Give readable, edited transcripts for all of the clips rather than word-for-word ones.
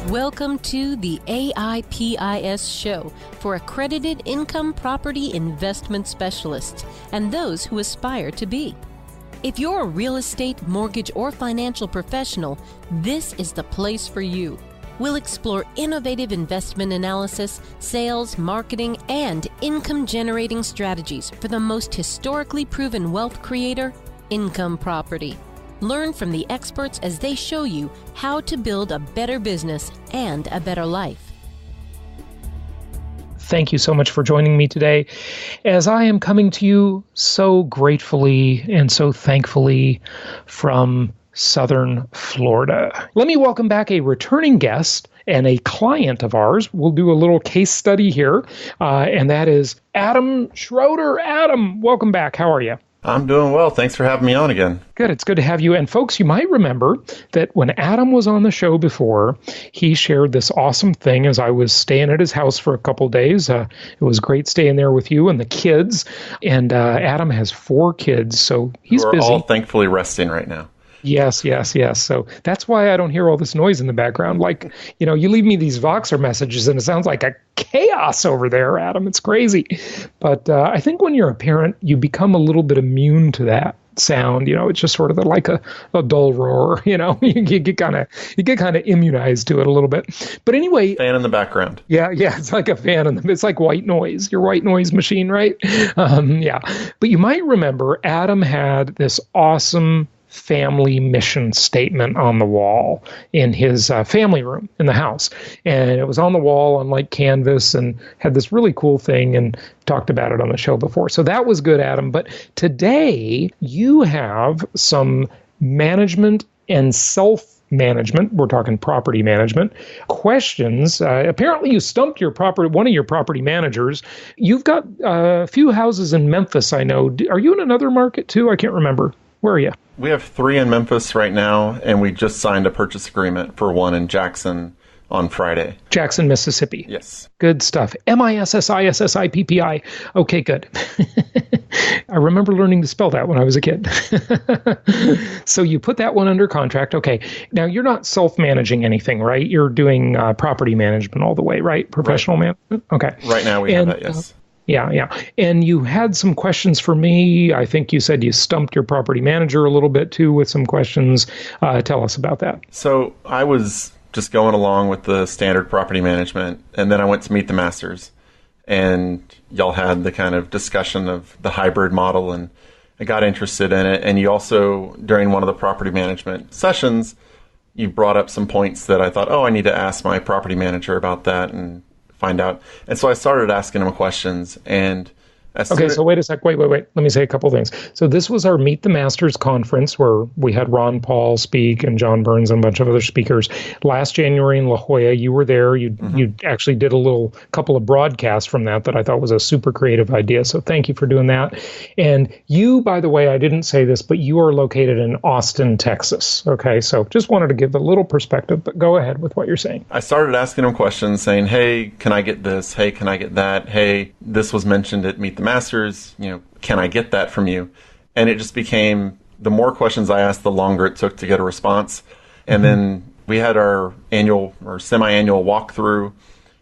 Welcome to the AIPIS show for accredited income property investment specialists and those who aspire to be. If you're a real estate, mortgage, or financial professional, this is the place for you. We'll explore innovative investment analysis, sales, marketing, and income-generating strategies for the most historically proven wealth creator, income property. Learn from the experts as they show you how to build a better business and a better life. Thank you so much for joining me today as I am coming to you so gratefully and so thankfully from Southern Florida. Let me welcome back a returning guest and a client of ours. We'll do a little case study here, and that is Adam Schroeder. Adam, welcome back. How are you? I'm doing well. Thanks for having me on again. Good. It's good to have you. And folks, you might remember that when Adam was on the show before, he shared this awesome thing as I was staying at his house for a couple of days. It was great staying there with you and the kids. And Adam has 4 kids, so he's busy. We're all thankfully resting right now. Yes. So that's why I don't hear all this noise in the background. Like, you leave me these Voxer messages and it sounds like a chaos over there, Adam. It's crazy. But I think when you're a parent, you become a little bit immune to that sound. It's just sort of like a dull roar. You get kind of immunized to it a little bit. But anyway, fan in the background. Yeah, it's like a fan it's like white noise. Your white noise machine, right? Yeah. But you might remember Adam had this awesome family mission statement on the wall in his family room in the house. And it was on the wall on like canvas and had this really cool thing, and talked about it on the show before. So that was good, Adam. But today you have some management and self-management, we're talking property management, questions. Apparently you stumped one of your property managers. You've got a few houses in Memphis, I know. Are you in another market too? I can't remember. Where are you? We have 3 in Memphis right now, and we just signed a purchase agreement for one in Jackson on Friday. Jackson, Mississippi. Yes. Good stuff. MISSISSIPPI. Okay, good. I remember learning to spell that when I was a kid. So you put that one under contract. Okay. Now, you're not self-managing anything, right? You're doing property management all the way, right? Professional management? Okay. Right now we have that, yes. Yeah. And you had some questions for me. I think you said you stumped your property manager a little bit too with some questions. Tell us about that. So I was just going along with the standard property management, and then I went to meet the masters, and y'all had the kind of discussion of the hybrid model, and I got interested in it. And you also, during one of the property management sessions, you brought up some points that I thought, I need to ask my property manager about that and find out. And so I started asking him questions. And so wait a sec. Wait. Let me say a couple things. So this was our Meet the Masters conference where we had Ron Paul speak and John Burns and a bunch of other speakers. Last January in La Jolla, you were there. You actually did a couple of broadcasts from that I thought was a super creative idea. So thank you for doing that. And you, by the way, I didn't say this, but you are located in Austin, Texas. Okay, so just wanted to give a little perspective, but go ahead with what you're saying. I started asking him questions saying, hey, can I get this? Hey, can I get that? Hey, this was mentioned at Meet the Masters, can I get that from you? And it just became, the more questions I asked, the longer it took to get a response. And then we had our annual or semi-annual walkthrough,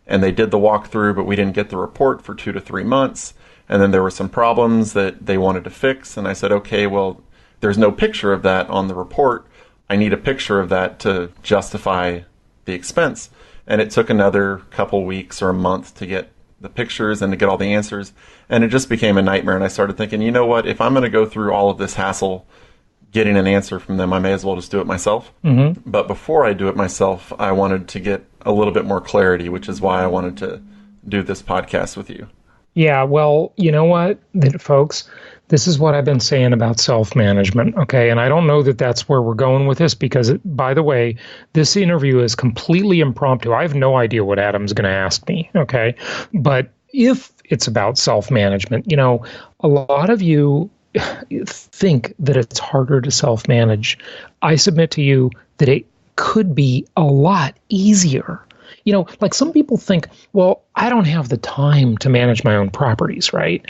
and they did the walkthrough, but we didn't get the report for 2 to 3 months. And then there were some problems that they wanted to fix. And I said, okay, well, there's no picture of that on the report. I need a picture of that to justify the expense. And it took another couple weeks or a month to get the pictures and to get all the answers. And it just became a nightmare. And I started thinking, you know what, if I'm going to go through all of this hassle getting an answer from them, I may as well just do it myself. Mm-hmm. But before I do it myself, I wanted to get a little bit more clarity, which is why I wanted to do this podcast with you. Yeah, well, you know what, folks, this is what I've been saying about self-management, okay? And I don't know that that's where we're going with this because, by the way, this interview is completely impromptu. I have no idea what Adam's going to ask me, okay? But if it's about self-management, a lot of you think that it's harder to self-manage. I submit to you that it could be a lot easier. Like some people think, well, I don't have the time to manage my own properties, right?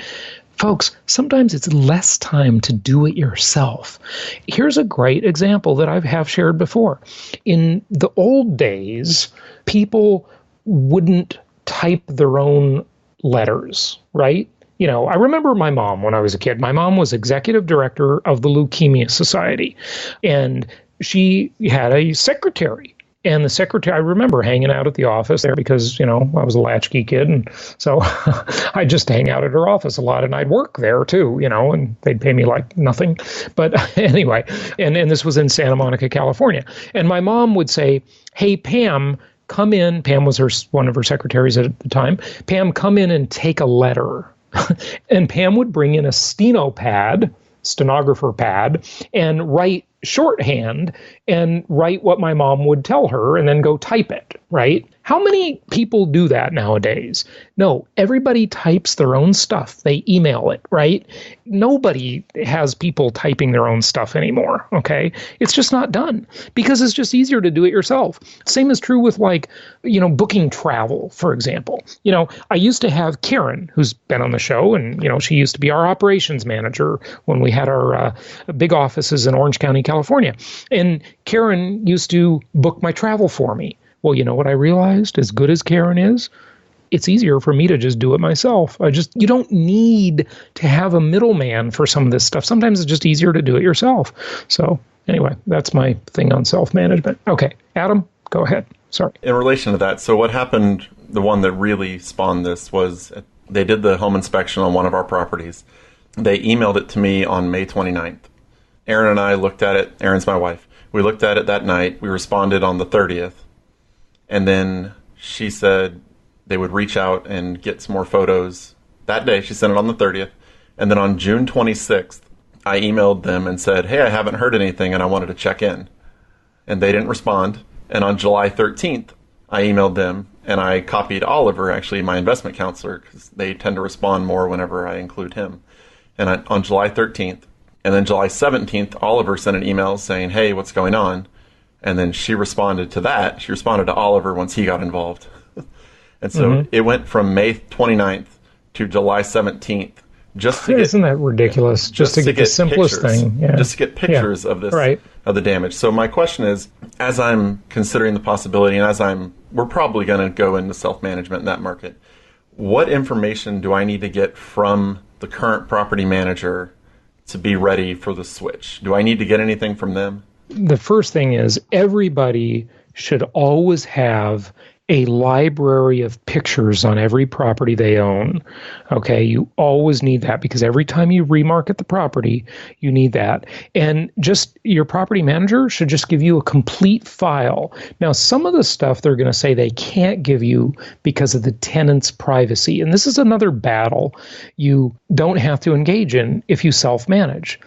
Folks, sometimes it's less time to do it yourself. Here's a great example that I have shared before. In the old days, people wouldn't type their own letters, right? I remember my mom when I was a kid. My mom was executive director of the Leukemia Society, and she had a secretary. And the secretary, I remember hanging out at the office there because, I was a latchkey kid. And so I just hang out at her office a lot, and I'd work there too, and they'd pay me like nothing. But anyway, and this was in Santa Monica, California. And my mom would say, "Hey, Pam, come in." Pam was one of her secretaries at the time. "Pam, come in and take a letter." And Pam would bring in a stenographer pad, and write shorthand and write what my mom would tell her and then go type it, right? How many people do that nowadays? No, everybody types their own stuff. They email it, right? Nobody has people typing their own stuff anymore, okay? It's just not done because it's just easier to do it yourself. Same is true with booking travel, for example. I used to have Karen, who's been on the show, and, she used to be our operations manager when we had our big offices in Orange County, California. And Karen used to book my travel for me. Well, you know what I realized? As good as Karen is, it's easier for me to just do it myself. You don't need to have a middleman for some of this stuff. Sometimes it's just easier to do it yourself. So anyway, that's my thing on self-management. Okay, Adam, go ahead. Sorry. In relation to that, so what happened, the one that really spawned this was they did the home inspection on one of our properties. They emailed it to me on May 29th. Erin and I looked at it. Erin's my wife. We looked at it that night. We responded on the 30th. And then she said they would reach out and get some more photos. That day, she sent it on the 30th. And then on June 26th, I emailed them and said, "Hey, I haven't heard anything and I wanted to check in." And they didn't respond. And on July 13th, I emailed them and I copied Oliver, actually my investment counselor, because they tend to respond more whenever I include him. And on July 13th, and then July 17th, Oliver sent an email saying, "Hey, what's going on?" And then she responded to that. She responded to Oliver once he got involved. And so it went from May 29th to July 17th. Isn't that ridiculous? Just to get the simplest thing. Yeah. Just to get pictures of this, right, of the damage. So my question is, as I'm considering the possibility, and we're probably going to go into self-management in that market, what information do I need to get from the current property manager to be ready for the switch? Do I need to get anything from them? The first thing is everybody should always have a library of pictures on every property they own. Okay, you always need that because every time you remarket the property, you need that. And just your property manager should just give you a complete file. Now, some of the stuff they're going to say they can't give you because of the tenant's privacy. And this is another battle you don't have to engage in if you self-manage.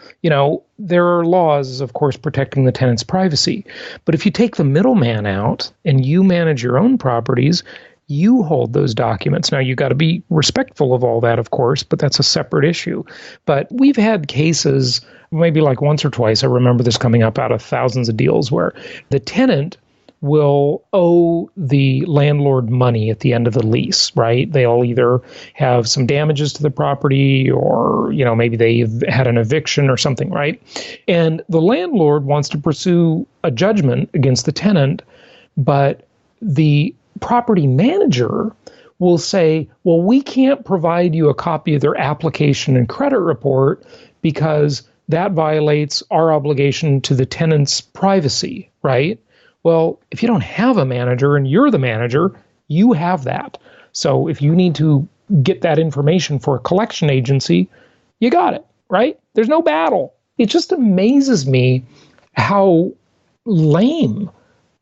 There are laws, of course, protecting the tenant's privacy. But if you take the middleman out and you manage your own properties, you hold those documents. Now, you got to be respectful of all that, of course, but that's a separate issue. But we've had cases, maybe like once or twice, I remember this coming up out of thousands of deals, where the tenant will owe the landlord money at the end of the lease, right? They'll either have some damages to the property or, maybe they've had an eviction or something, right? And the landlord wants to pursue a judgment against the tenant, but the property manager will say, well, we can't provide you a copy of their application and credit report because that violates our obligation to the tenant's privacy, right? Well, if you don't have a manager and you're the manager, you have that. So if you need to get that information for a collection agency, you got it, right? There's no battle. It just amazes me how lame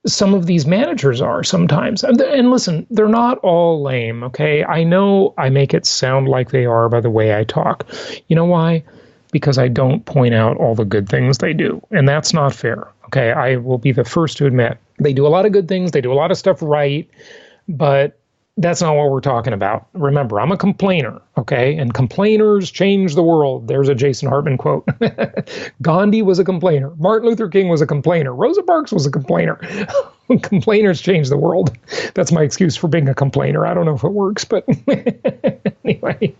some of these managers are sometimes. And listen, they're not all lame, okay? I know I make it sound like they are by the way I talk. You know why? Because I don't point out all the good things they do. And that's not fair. Okay, I will be the first to admit they do a lot of good things. They do a lot of stuff right. But That's not what we're talking about. Remember, I'm a complainer, okay? And complainers change the world. There's a Jason Hartman quote. Gandhi was a complainer. Martin Luther King was a complainer. Rosa Parks was a complainer. Complainers change the world. That's my excuse for being a complainer. I don't know if it works, but anyway.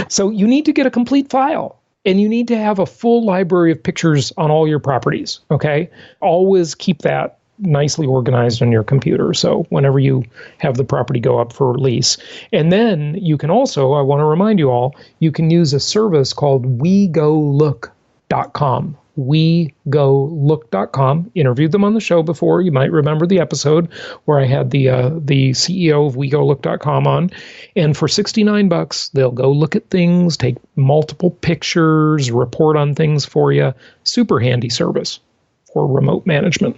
So you need to get a complete file. And you need to have a full library of pictures on all your properties, okay? Always keep that nicely organized on your computer. So whenever you have the property go up for lease. And then you can also, I want to remind you all, you can use a service called WeGoLook.com. WeGoLook.com. Interviewed them on the show before. You might remember the episode where I had the CEO of WeGoLook.com on. And for $69, they'll go look at things, take multiple pictures, report on things for you. Super handy service for remote management.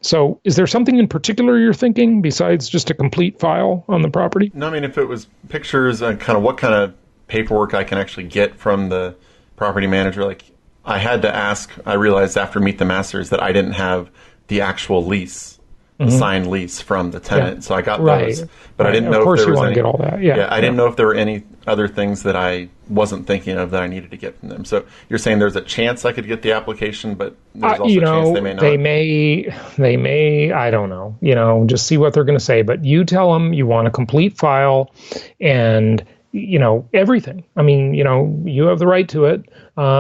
So is there something in particular you're thinking besides just a complete file on the property? No, I mean, if it was pictures and kind of what kind of paperwork I can actually get from the property manager, like I had to ask, I realized after Meet the Masters that I didn't have the actual lease, the signed lease from the tenant. Yeah. So I got those, but I didn't know if there was any. Of course you want to get all that. Yeah, I didn't know if there were any other things that I wasn't thinking of that I needed to get from them. So you're saying there's a chance I could get the application, but there's also a chance they may not. They may, I don't know, just see what they're going to say. But you tell them you want a complete file and everything. I mean, you have the right to it.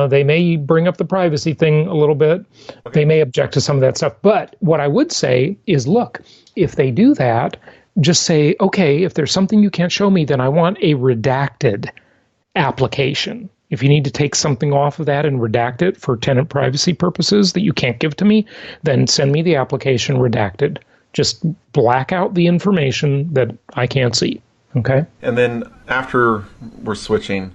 They may bring up the privacy thing a little bit. Okay. They may object to some of that stuff. But what I would say is, look, if they do that, just say, okay, if there's something you can't show me, then I want a redacted application. If you need to take something off of that and redact it for tenant privacy purposes that you can't give to me, then send me the application redacted. Just black out the information that I can't see. Okay. And then after we're switching,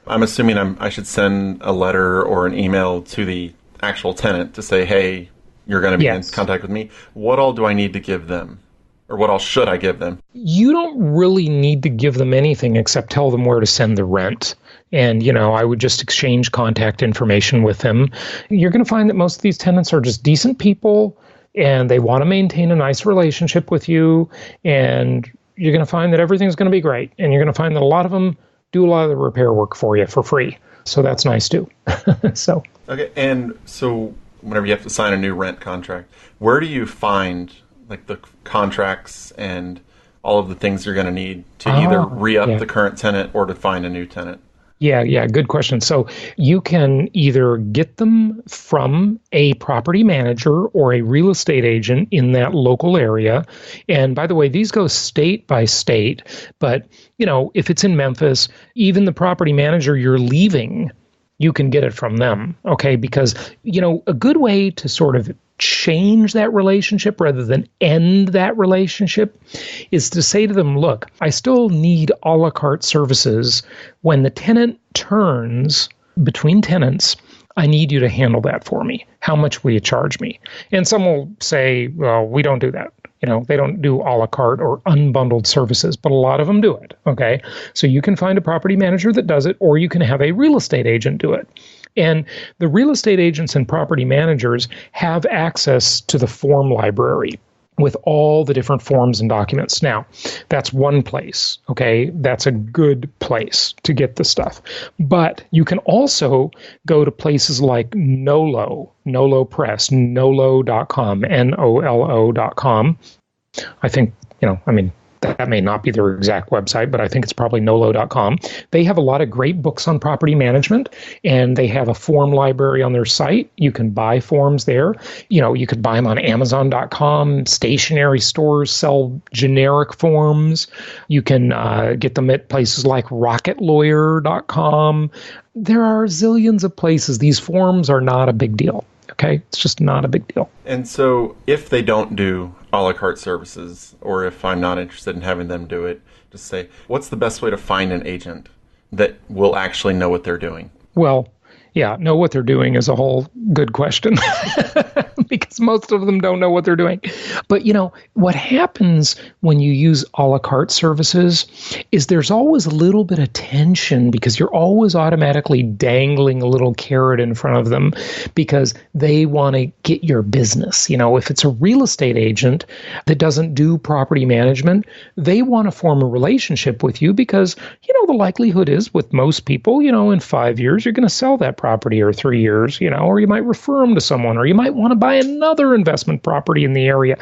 I'm assuming I should send a letter or an email to the actual tenant to say, hey, you're going to be in contact with me. What all do I need to give them? Or what all should I give them? You don't really need to give them anything except tell them where to send the rent. And, I would just exchange contact information with them. You're going to find that most of these tenants are just decent people and they want to maintain a nice relationship with you. And you're going to find that everything's going to be great. And you're going to find that a lot of them do a lot of the repair work for you for free. So that's nice too. Okay. And so whenever you have to sign a new rent contract, where do you find like the contracts and all of the things you're going to need to either re-up the current tenant or to find a new tenant? Yeah, good question. So you can either get them from a property manager or a real estate agent in that local area. And by the way, these go state by state. But, if it's in Memphis, even the property manager you're leaving, you can get it from them. Okay, because, a good way to sort of change that relationship rather than end that relationship is to say to them, look, I still need a la carte services. When the tenant turns between tenants, I need you to handle that for me. How much will you charge me? And some will say, well, we don't do that. They don't do a la carte or unbundled services, but a lot of them do it. Okay. So you can find a property manager that does it, or you can have a real estate agent do it. And the real estate agents and property managers have access to the form library with all the different forms and documents. Now, that's one place, okay? That's a good place to get the stuff. But you can also go to places like Nolo Press, nolo.com, Nolo.com. I think, that may not be their exact website, but I think it's probably nolo.com. They have a lot of great books on property management, and they have a form library on their site. You can buy forms there. You could buy them on Amazon.com. Stationery stores sell generic forms. You can get them at places like rocketlawyer.com. There are zillions of places. These forms are not a big deal. Okay, it's just not a big deal. And so if they don't do a la carte services, or if I'm not interested in having them do it, just say, what's the best way to find an agent that will actually know what they're doing? Well, Yeah, know what they're doing is a whole good question because most of them don't know what they're doing. But what happens when you use a la carte services is there's always a little bit of tension because you're always automatically dangling a little carrot in front of them because they want to get your business. If it's a real estate agent that doesn't do property management, they want to form a relationship with you because, the likelihood is with most people, in 5 years, you're going to sell that property, or 3 years, or you might refer them to someone, or you might want to buy another investment property in the area,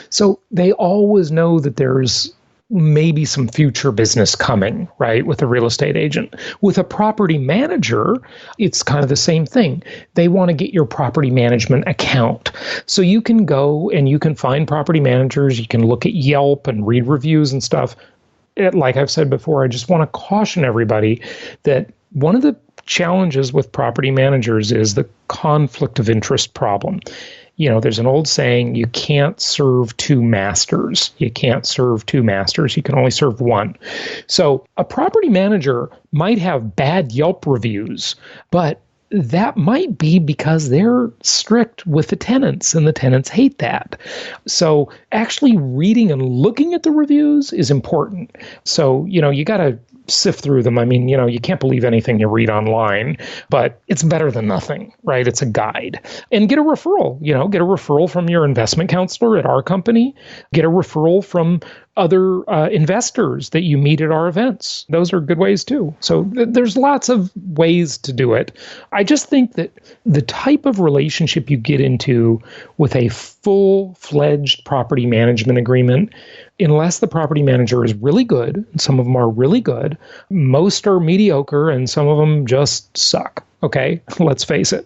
so they always know that there's maybe some future business coming, right, with a real estate agent. With a property manager, it's kind of the same thing. They want to get your property management account. So you can go and you can find property managers, you can look at Yelp and read reviews and stuff. Like I've said before, I just want to caution everybody that one of the challenges with property managers is the conflict of interest problem. There's an old saying, you can't serve two masters. You can't serve two masters. You can only serve one. So a property manager might have bad Yelp reviews, but that might be because they're strict with the tenants and the tenants hate that. So actually reading and looking at the reviews is important. So, you got to sift through them. I mean, you can't believe anything you read online, but it's better than nothing, right? It's a guide. And get a referral, get a referral from your investment counselor at our company, get a referral from other investors that you meet at our events. Those are good ways too. So there's lots of ways to do it. I just think that the type of relationship you get into with a full-fledged property management agreement, unless the property manager is really good, and some of them are really good, most are mediocre and some of them just suck. Okay, let's face it,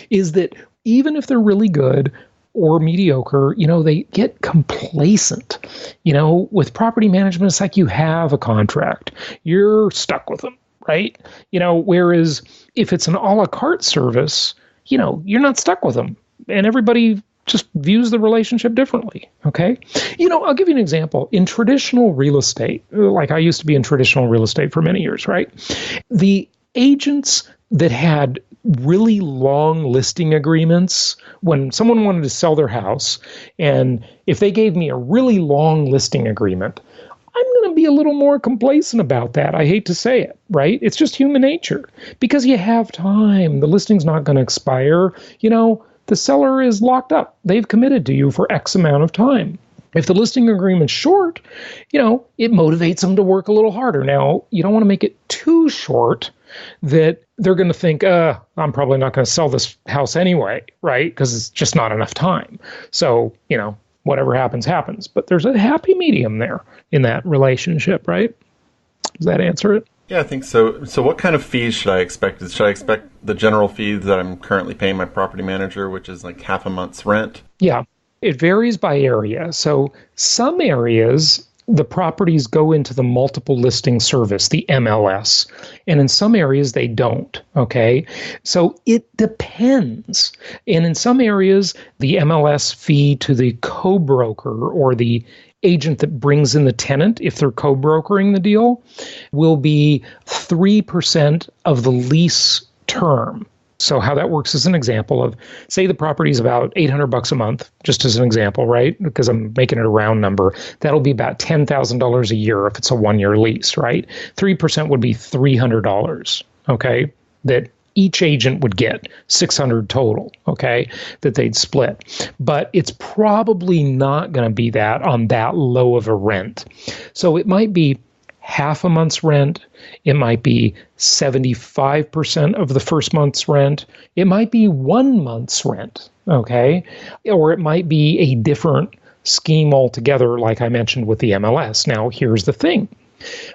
is that even if they're really good or mediocre, they get complacent. With property management, it's like you have a contract. You're stuck with them, right? Whereas if it's an a la carte service, you're not stuck with them. And everybody just views the relationship differently, okay? I'll give you an example. In traditional real estate, like I used to be in traditional real estate for many years, right? The agents that had really long listing agreements, when someone wanted to sell their house, and if they gave me a really long listing agreement, I'm going to be a little more complacent about that. I hate to say it, right? It's just human nature because you have time. The listing's not going to expire. The seller is locked up. They've committed to you for X amount of time. If the listing agreement's short, it motivates them to work a little harder. Now, you don't want to make it too short that they're going to think, I'm probably not going to sell this house anyway, right? Because it's just not enough time. So, whatever happens, happens. But there's a happy medium there in that relationship, right? Does that answer it? Yeah, I think so. So what kind of fees should I expect? Should I expect the general fees that I'm currently paying my property manager, which is like half a month's rent? Yeah, it varies by area. So some areas, the properties go into the multiple listing service, the MLS, and in some areas they don't, okay? So it depends. And in some areas, the MLS fee to the co-broker or the agent that brings in the tenant, if they're co-brokering the deal, will be 3% of the lease term. So how that works is an example of, say the property is about $800 a month, just as an example, right? Because I'm making it a round number. That'll be about $10,000 a year if it's a 1-year lease, right? 3% would be $300, okay? That each agent would get $600 total, okay, that they'd split. But it's probably not going to be that on that low of a rent. So it might be half a month's rent. It might be 75% of the first month's rent. It might be 1 month's rent, okay? Or it might be a different scheme altogether, like I mentioned with the MLS. Now, here's the thing.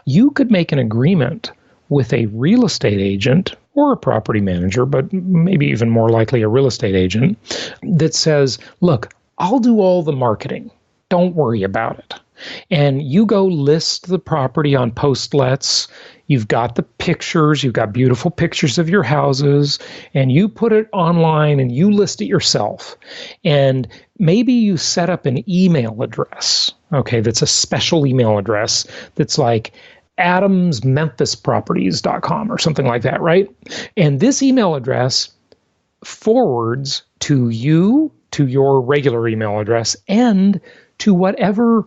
You could make an agreement with a real estate agent or a property manager, but maybe even more likely a real estate agent, that says, look, I'll do all the marketing. Don't worry about it. And you go list the property on Postlets. You've got the pictures. You've got beautiful pictures of your houses. And you put it online and you list it yourself. And maybe you set up an email address, okay, that's a special email address that's like adamsmemphisproperties.com or something like that, right? And this email address forwards to you, to your regular email address, and to whatever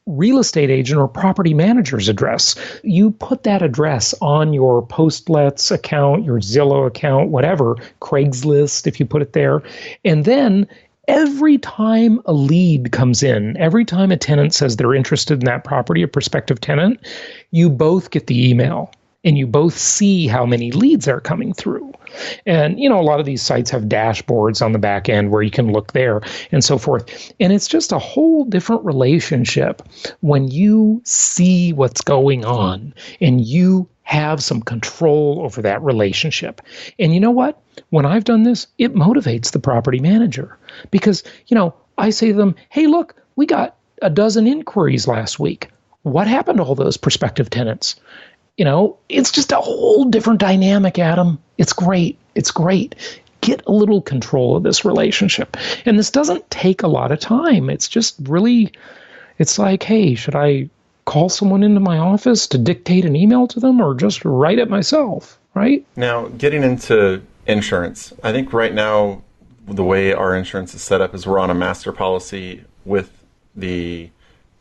real estate agent or property manager's address. You put that address on your Postlets account, your Zillow account, whatever, Craigslist, if you put it there. And then every time a lead comes in, every time a tenant says they're interested in that property, a prospective tenant, you both get the email and you both see how many leads are coming through. And, a lot of these sites have dashboards on the back end where you can look there and so forth. And it's just a whole different relationship when you see what's going on and you have some control over that relationship. And you know what? When I've done this, it motivates the property manager because, I say to them, hey, look, we got a dozen inquiries last week. What happened to all those prospective tenants? It's just a whole different dynamic, Adam. It's great. It's great. Get a little control of this relationship. And this doesn't take a lot of time. It's just really, it's like, hey, should I call someone into my office to dictate an email to them or just write it myself, right? Now, getting into insurance, I think right now the way our insurance is set up is we're on a master policy with the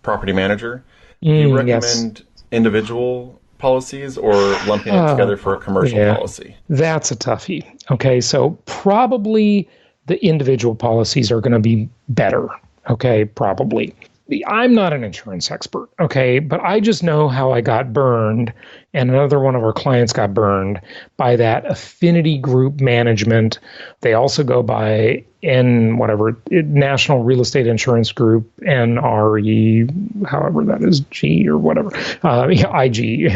property manager. Do you recommend individual policies or lumping it together for a commercial policy? That's a toughie. Okay, so probably the individual policies are going to be better. Okay, probably. I'm not an insurance expert, okay, but I just know how I got burned, and another one of our clients got burned by that affinity group management. They also go by National Real Estate Insurance Group, NRE, however that is, G or whatever, IG,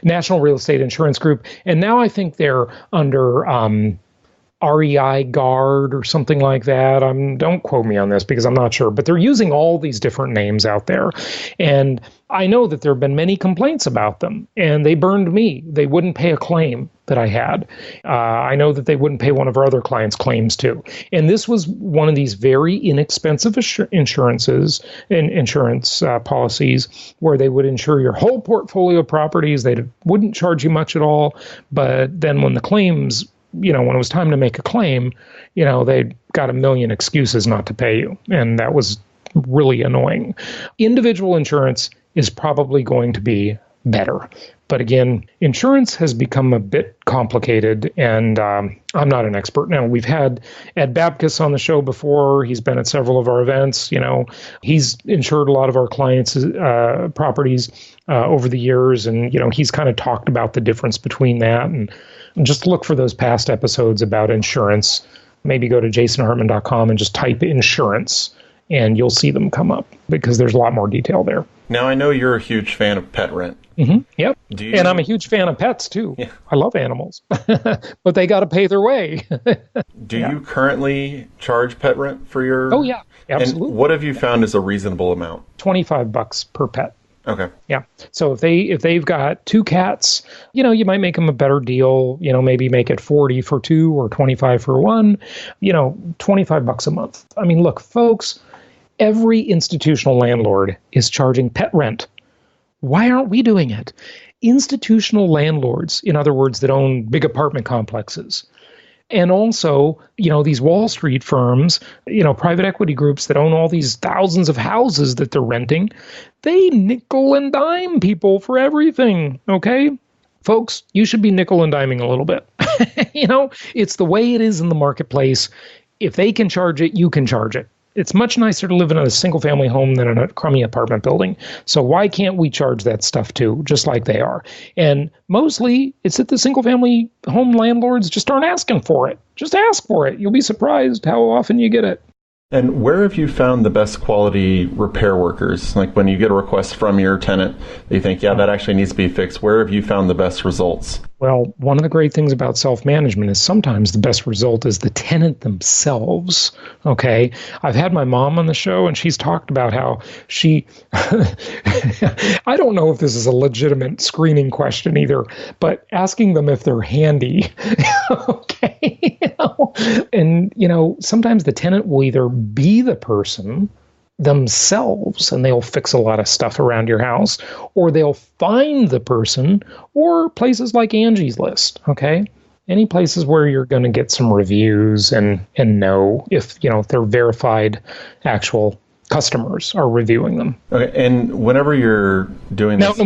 National Real Estate Insurance Group. And now I think they're under REI Guard or something like that. Don't quote me on this because I'm not sure, but they're using all these different names out there. And I know that there have been many complaints about them, and they burned me. They wouldn't pay a claim that I had. I know that they wouldn't pay one of our other clients' claims too. And this was one of these very inexpensive insurance policies where they would insure your whole portfolio of properties. They wouldn't charge you much at all. But then when the claims, when it was time to make a claim, they got a million excuses not to pay you. And that was really annoying. Individual insurance is probably going to be better. But again, insurance has become a bit complicated, and I'm not an expert. Now, we've had Ed Babkus on the show before. He's been at several of our events. He's insured a lot of our clients' properties over the years, and, he's kind of talked about the difference between that. And just look for those past episodes about insurance. Maybe go to jasonhartman.com and just type insurance, and you'll see them come up because there's a lot more detail there. Now, I know you're a huge fan of pet rent. Mm-hmm. Yep. And I'm a huge fan of pets, too. Yeah. I love animals, but they got to pay their way. Do you currently charge pet rent for your... Oh, yeah, absolutely. And what have you found is a reasonable amount? $25 per pet. Okay. Yeah. So if they've got 2 cats, you might make them a better deal, maybe make it 40 for 2 or 25 for 1, $25 a month. I mean, look, folks, every institutional landlord is charging pet rent. Why aren't we doing it? Institutional landlords, in other words, that own big apartment complexes, and also, these Wall Street firms, private equity groups that own all these thousands of houses that they're renting, they nickel and dime people for everything, okay? Folks, you should be nickel and diming a little bit. It's the way it is in the marketplace. If they can charge it, you can charge it. It's much nicer to live in a single-family home than in a crummy apartment building. So why can't we charge that stuff too, just like they are? And mostly, it's that the single-family home landlords just aren't asking for it. Just ask for it. You'll be surprised how often you get it. And where have you found the best quality repair workers? Like when you get a request from your tenant, you think, yeah, that actually needs to be fixed. Where have you found the best results? Well, one of the great things about self-management is sometimes the best result is the tenant themselves, okay? I've had my mom on the show, and she's talked about how she, I don't know if this is a legitimate screening question either, but asking them if they're handy, okay? And, sometimes the tenant will either be the person themselves, and they'll fix a lot of stuff around your house, or they'll find the person, or places like Angie's List, okay? Any places where you're going to get some reviews and know if, if they're verified actual customers are reviewing them. Okay, and whenever you're doing this... Now,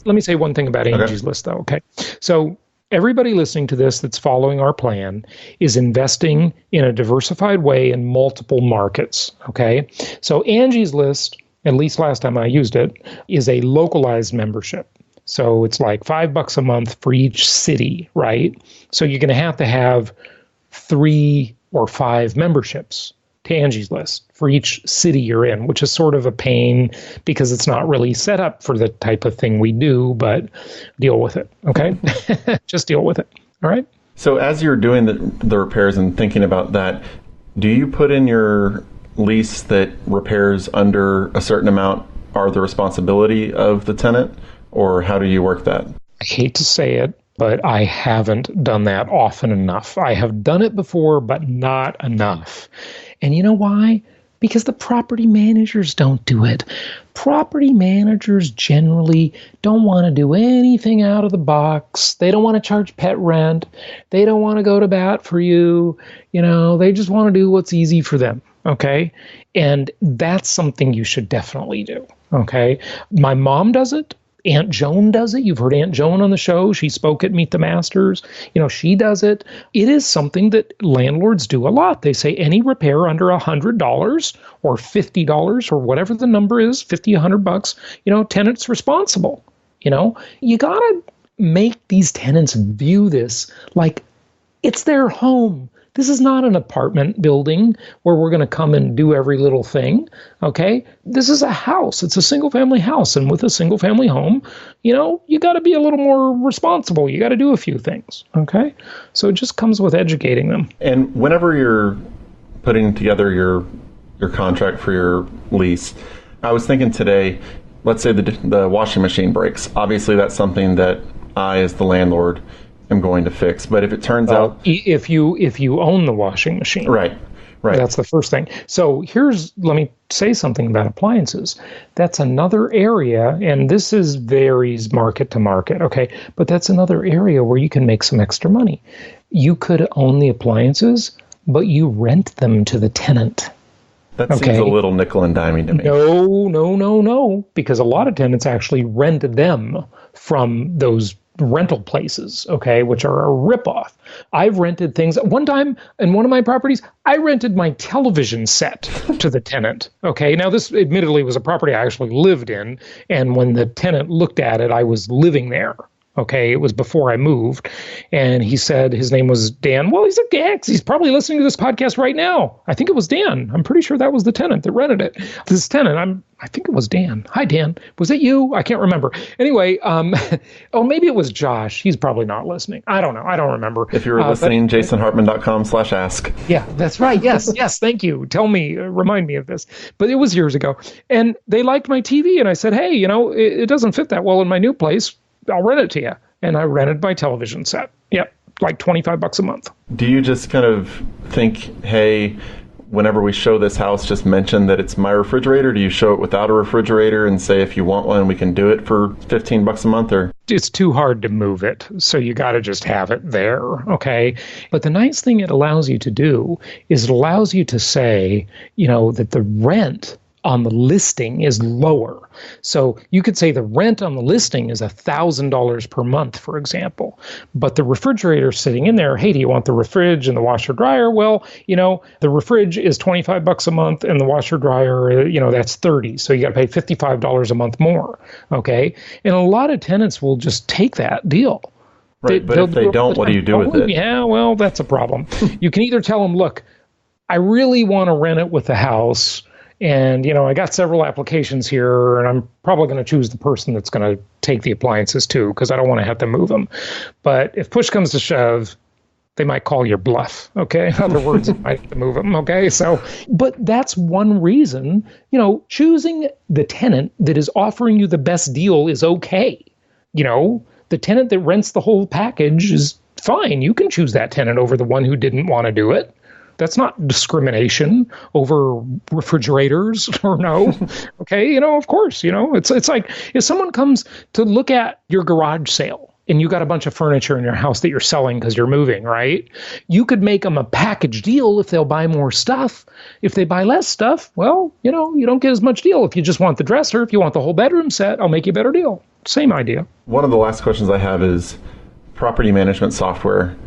let me say one thing about Angie's List, though, okay? So everybody listening to this that's following our plan is investing in a diversified way in multiple markets, okay? So Angie's List, at least last time I used it, is a localized membership. So it's like $5 a month for each city, right? So you're going to have 3 or 5 memberships to Angie's List for each city you're in, which is sort of a pain because it's not really set up for the type of thing we do, but deal with it, okay? Just deal with it, all right? So as you're doing the repairs and thinking about that, do you put in your lease that repairs under a certain amount are the responsibility of the tenant, or how do you work that? I hate to say it, but I haven't done that often enough. I have done it before, but not enough. And you know why? Because the property managers don't do it. Property managers generally don't want to do anything out of the box. They don't want to charge pet rent. They don't want to go to bat for you. They just want to do what's easy for them. Okay? And that's something you should definitely do. Okay? My mom does it. Aunt Joan does it. You've heard Aunt Joan on the show. She spoke at Meet the Masters. She does it. It is something that landlords do a lot. They say any repair under $100 or $50 or whatever the number is, $50, $100, tenant's responsible. You got to make these tenants view this like it's their home. This is not an apartment building where we're going to come and do every little thing, okay? This is a house. It's a single-family house. And with a single-family home, you got to be a little more responsible. You got to do a few things, okay? So it just comes with educating them. And whenever you're putting together your contract for your lease, I was thinking today, let's say the washing machine breaks. Obviously, that's something that I, as the landlord, am going to fix. But if it turns out... If you own the washing machine. Right. That's the first thing. So let me say something about appliances. That's another area, and this varies market to market, okay? But that's another area where you can make some extra money. You could own the appliances, but you rent them to the tenant. That seems a little nickel and diming to me. No, because a lot of tenants actually rent them from those rental places, okay, which are a ripoff. I've rented things. One time in one of my properties, I rented my television set to the tenant, okay? Now, this admittedly was a property I actually lived in, and when the tenant looked at it, I was living there. Okay, it was before I moved, and he said his name was Dan. Well, he's a Gax. He's probably listening to this podcast right now. I think it was Dan. I'm pretty sure that was the tenant that rented it. This tenant, I think it was Dan. Hi, Dan. Was it you? I can't remember. Anyway, maybe it was Josh. He's probably not listening. I don't know. I don't remember. If you were listening, jasonhartman.com/ask. Yeah, that's right. Yes. Thank you. Tell me, remind me of this. But it was years ago, and they liked my TV, and I said, hey, it doesn't fit that well in my new place. I'll rent it to you. And I rented my television set. Yep, like $25 a month. Do you just kind of think, hey, whenever we show this house, just mention that it's my refrigerator? Do you show it without a refrigerator and say, if you want one, we can do it for $15 a month? Or it's too hard to move it, so you got to just have it there, okay? But the nice thing it allows you to do is it allows you to say, that the rent on the listing is lower. So you could say the rent on the listing is $1,000 per month, for example. But the refrigerator sitting in there, hey, do you want the fridge and the washer dryer? Well, the fridge is $25 a month and the washer dryer, that's $30. So you got to pay $55 a month more. Okay. And a lot of tenants will just take that deal. Right. But if they don't, what do you do with it? Yeah, well, that's a problem. You can either tell them, look, I really want to rent it with the house. And, I got several applications here, and I'm probably going to choose the person that's going to take the appliances too, because I don't want to have to move them. But if push comes to shove, they might call your bluff, okay? In other words, you might have to move them, okay? So, but that's one reason, choosing the tenant that is offering you the best deal is okay. The tenant that rents the whole package is fine. You can choose that tenant over the one who didn't want to do it. That's not discrimination over refrigerators or no. Okay, of course, it's like if someone comes to look at your garage sale and you got a bunch of furniture in your house that you're selling because you're moving, right? You could make them a package deal if they'll buy more stuff. If they buy less stuff, well, you don't get as much deal. If you just want the dresser, if you want the whole bedroom set, I'll make you a better deal. Same idea. One of the last questions I have is property management software.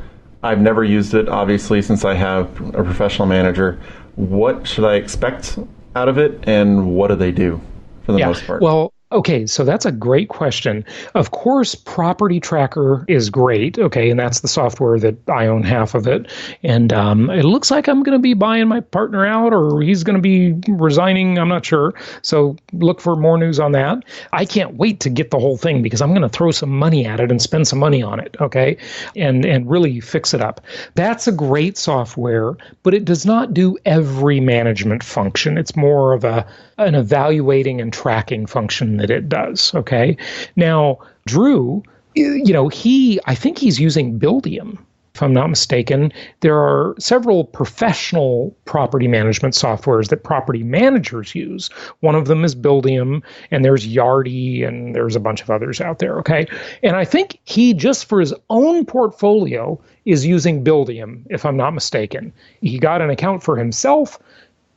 I've never used it, obviously, since I have a professional manager. What should I expect out of it, and what do they do for the most part? Well, okay, so that's a great question. Of course, Property Tracker is great, okay, and that's the software that I own half of it. And it looks like I'm going to be buying my partner out, or he's going to be resigning. I'm not sure. So look for more news on that. I can't wait to get the whole thing because I'm going to throw some money at it and spend some money on it, okay, and really fix it up. That's a great software, but it does not do every management function. It's more of an evaluating and tracking function that it does, okay? Now, Drew, I think he's using Buildium, if I'm not mistaken. There are several professional property management softwares that property managers use. One of them is Buildium, and there's Yardi, and there's a bunch of others out there, okay? And I think he, just for his own portfolio, is using Buildium, if I'm not mistaken. He got an account for himself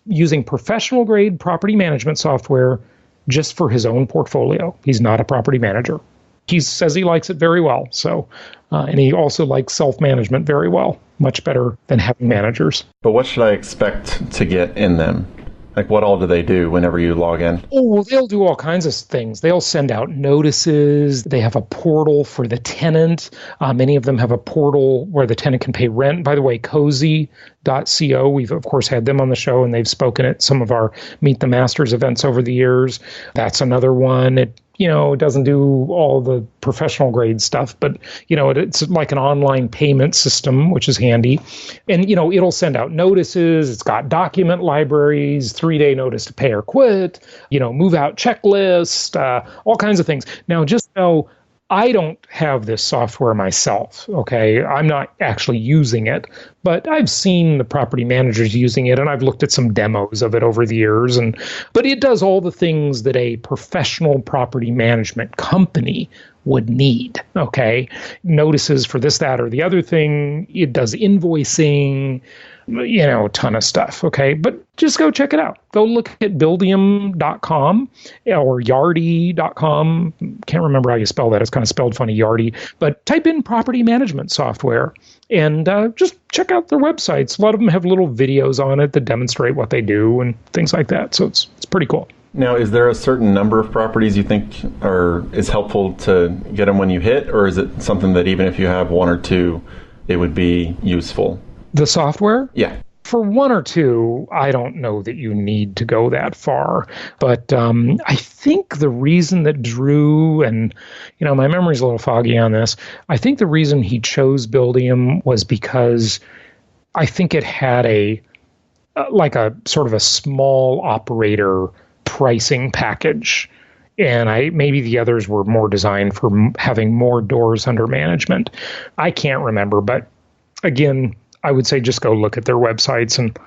using professional grade property management software just for his own portfolio. He's not a property manager. He says he likes it very well. So, and he also likes self-management very well, much better than having managers. But what should I expect to get in them? Like, what all do they do whenever you log in? Oh, well, they'll do all kinds of things. They'll send out notices. They have a portal for the tenant. Many of them have a portal where the tenant can pay rent. By the way, cozy.co, we've, of course, had them on the show, and they've spoken at some of our Meet the Masters events over the years. That's another one. It doesn't do all the professional grade stuff, but, it's like an online payment system, which is handy. And, it'll send out notices. It's got document libraries, 3-day notice to pay or quit, move out checklist, all kinds of things. Now, just know I don't have this software myself, okay? I'm not actually using it, but I've seen the property managers using it, and I've looked at some demos of it over the years. But it does all the things that a professional property management company would need, okay? Notices for this, that, or the other thing. It does invoicing, a ton of stuff, okay? But just go check it out. Go look at buildium.com or yardi.com. Can't remember how you spell that. It's kind of spelled funny, Yardi. But type in property management software and just check out their websites. A lot of them have little videos on it that demonstrate what they do and things like that. So it's pretty cool. Now, is there a certain number of properties you think is helpful to get them when you hit, or is it something that even if you have one or two, it would be useful? The software? Yeah. For one or two, I don't know that you need to go that far. But I think the reason that Drew, and, my memory's a little foggy on this, I think the reason he chose Buildium was because I think it had a sort of a small operator pricing package. And maybe the others were more designed for having more doors under management. I can't remember, but again, I would say just go look at their websites and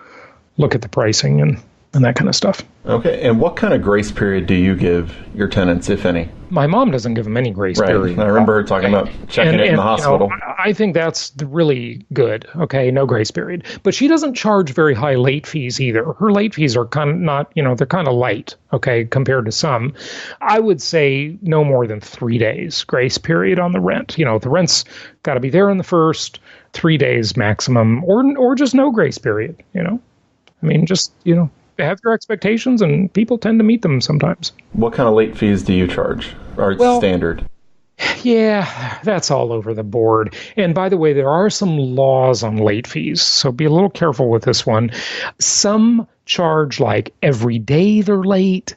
look at the pricing and that kind of stuff. Okay. And what kind of grace period do you give your tenants, if any? My mom doesn't give them any grace period. I remember her talking about checking it in the hospital. I think that's really good. Okay, no grace period. But she doesn't charge very high late fees either. Her late fees are kind of not, they're kind of light, okay, compared to some. I would say no more than 3 days grace period on the rent. The rent's got to be there on the first, 3 days maximum, or just no grace period, just, have your expectations, and people tend to meet them sometimes. What kind of late fees do you charge? Or standard? Yeah, that's all over the board. And by the way, there are some laws on late fees, so be a little careful with this one. Some charge like every day they're late.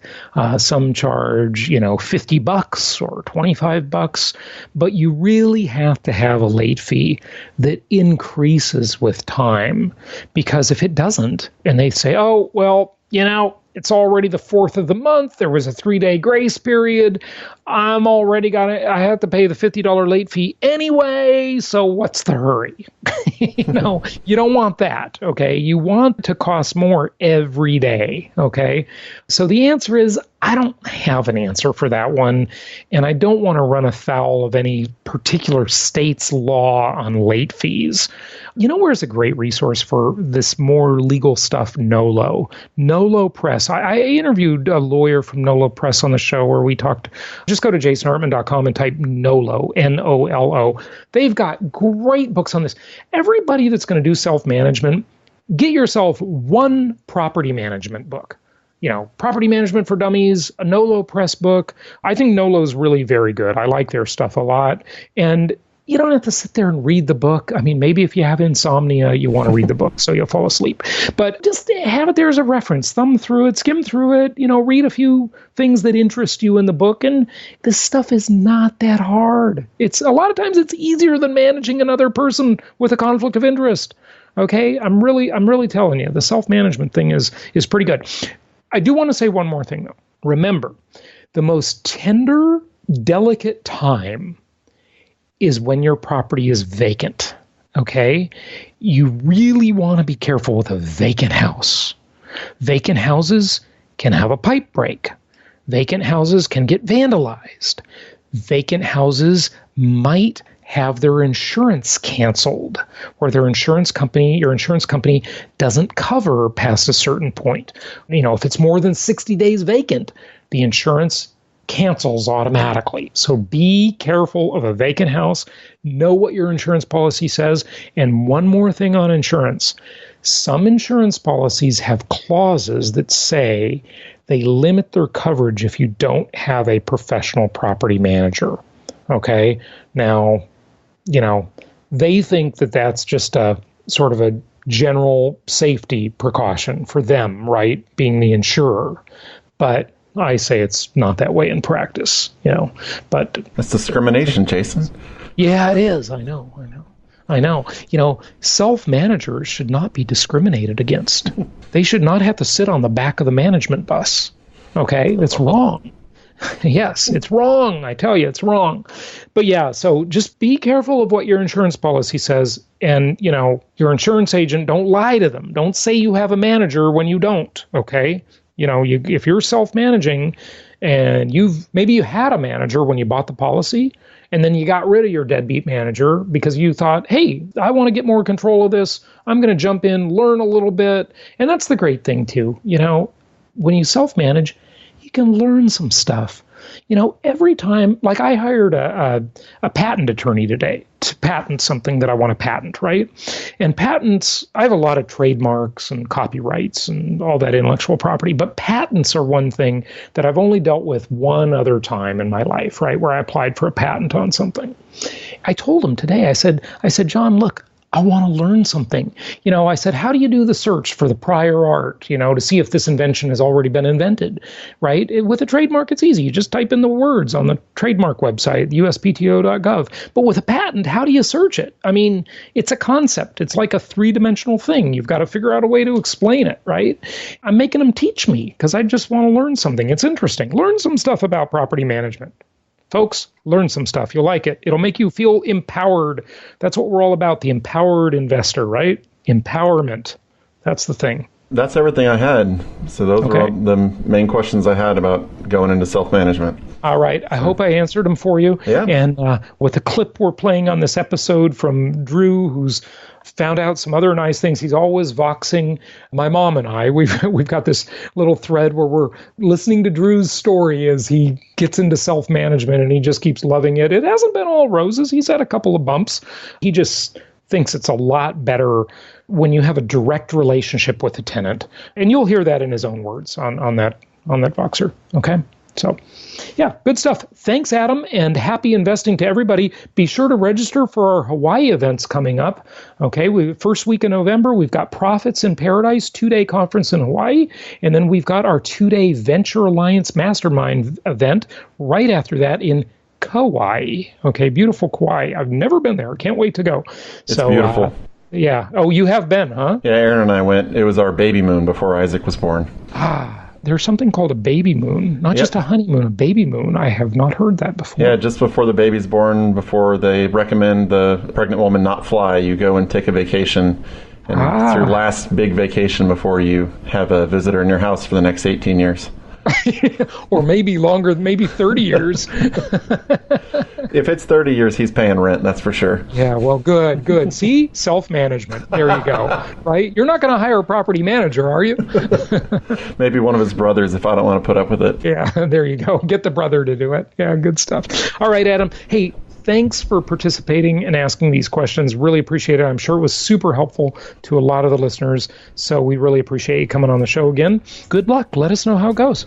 Some charge, $50 or $25, but you really have to have a late fee that increases with time, because if it doesn't, and they say, oh, well, It's already the 4th of the month. There was a 3-day grace period. I have to pay the $50 late fee anyway. So what's the hurry? You don't want that. Okay. You want to cost more every day. Okay. So the answer is, I don't have an answer for that one. And I don't want to run afoul of any particular state's law on late fees. Where's a great resource for this more legal stuff? Nolo Press. I interviewed a lawyer from Nolo Press on the show where we talked. Just go to jasonhartman.com and type Nolo, Nolo. They've got great books on this. Everybody that's going to do self-management, get yourself one property management book. Property Management for Dummies, a Nolo Press book. I think Nolo's really very good. I like their stuff a lot. And you don't have to sit there and read the book. I mean, maybe if you have insomnia, you want to read the book so you'll fall asleep. But just have it there as a reference. Thumb through it, skim through it, read a few things that interest you in the book. And this stuff is not that hard. A lot of times it's easier than managing another person with a conflict of interest. Okay? I'm really telling you, the self-management thing is pretty good. I do want to say one more thing, though. Remember, the most tender, delicate time is when your property is vacant, okay? You really want to be careful with a vacant house. Vacant houses can have a pipe break. Vacant houses can get vandalized. Vacant houses might have their insurance canceled, or your insurance company doesn't cover past a certain point. If it's more than 60 days vacant, the insurance cancels automatically. So be careful of a vacant house. Know what your insurance policy says. And one more thing on insurance. Some insurance policies have clauses that say they limit their coverage if you don't have a professional property manager. Okay? Now, they think that that's just a sort of a general safety precaution for them, right? Being the insurer. But I say it's not that way in practice, but that's discrimination, Jason. Yeah, it is. I know. Self-managers should not be discriminated against. They should not have to sit on the back of the management bus. Okay. It's wrong. Yes, it's wrong. I tell you, it's wrong. But yeah, so just be careful of what your insurance policy says. And, your insurance agent, don't lie to them. Don't say you have a manager when you don't. Okay. If you're self-managing and maybe you had a manager when you bought the policy, and then you got rid of your deadbeat manager because you thought, hey, I want to get more control of this. I'm going to jump in, learn a little bit. And that's the great thing too. When you self-manage, you can learn some stuff. Every time, like I hired a patent attorney today to patent something that I want to patent, right? And patents, I have a lot of trademarks and copyrights and all that intellectual property, but patents are one thing that I've only dealt with one other time in my life, right? Where I applied for a patent on something. I told him today, I said, John, look, I want to learn something. I said, how do you do the search for the prior art, to see if this invention has already been invented, right? With a trademark, it's easy. You just type in the words on the trademark website, uspto.gov. But with a patent, how do you search it? I mean, it's a concept. It's like a three-dimensional thing. You've got to figure out a way to explain it, right? I'm making them teach me because I just want to learn something. It's interesting. Learn some stuff about property management. Folks, learn some stuff. You'll like it. It'll make you feel empowered. That's what we're all about, the empowered investor, right? Empowerment. That's the thing. That's everything I had. So those were all the main questions I had about going into self-management. All right. I hope I answered them for you. Yeah. And with the clip we're playing on this episode from Drew, who's found out some other nice things. He's always voxing my mom and I. We've got this little thread where we're listening to Drew's story as he gets into self-management, and he just keeps loving it. It hasn't been all roses. He's had a couple of bumps. He just thinks it's a lot better when you have a direct relationship with the tenant. And you'll hear that in his own words on that Voxer. Okay? So, yeah, good stuff. Thanks, Adam, and happy investing to everybody. Be sure to register for our Hawaii events coming up. Okay, first week of November, we've got Profits in Paradise, 2-day conference in Hawaii, and then we've got our 2-day Venture Alliance Mastermind event right after that in Kauai. Okay, beautiful Kauai. I've never been there. Can't wait to go. It's beautiful. Yeah. Oh, you have been, huh? Yeah, Aaron and I went. It was our baby moon before Isaac was born. there's something called a baby moon, not just a honeymoon, a baby moon. I have not heard that before. Yeah, just before the baby's born, before they recommend the pregnant woman not fly, you go and take a vacation. And it's your last big vacation before you have a visitor in your house for the next 18 years. Or maybe longer, maybe 30 years. If it's 30 years, he's paying rent, that's for sure. Yeah, well, good. See? Self-management. There you go. Right? You're not going to hire a property manager, are you? Maybe one of his brothers if I don't want to put up with it. Yeah, there you go. Get the brother to do it. Yeah, good stuff. All right, Adam. Hey, thanks for participating and asking these questions. Really appreciate it. I'm sure it was super helpful to a lot of the listeners. So we really appreciate you coming on the show again. Good luck. Let us know how it goes.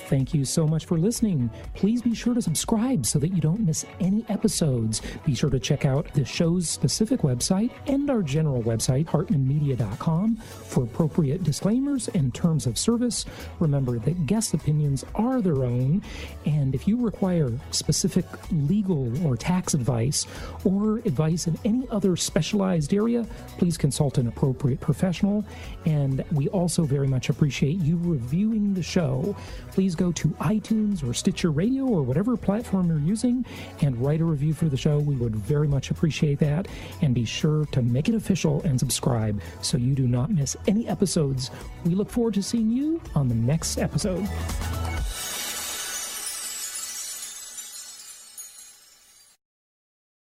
Thank you so much for listening. Please be sure to subscribe so that you don't miss any episodes. Be sure to check out the show's specific website and our general website, hartmanmedia.com, for appropriate disclaimers and terms of service. Remember that guest opinions are their own, and if you require specific legal or tax advice or advice in any other specialized area, please consult an appropriate professional. And we also very much appreciate you reviewing the show. Please go to iTunes or Stitcher Radio or whatever platform you're using and write a review for the show. We would very much appreciate that. And be sure to make it official and subscribe so you do not miss any episodes. We look forward to seeing you on the next episode.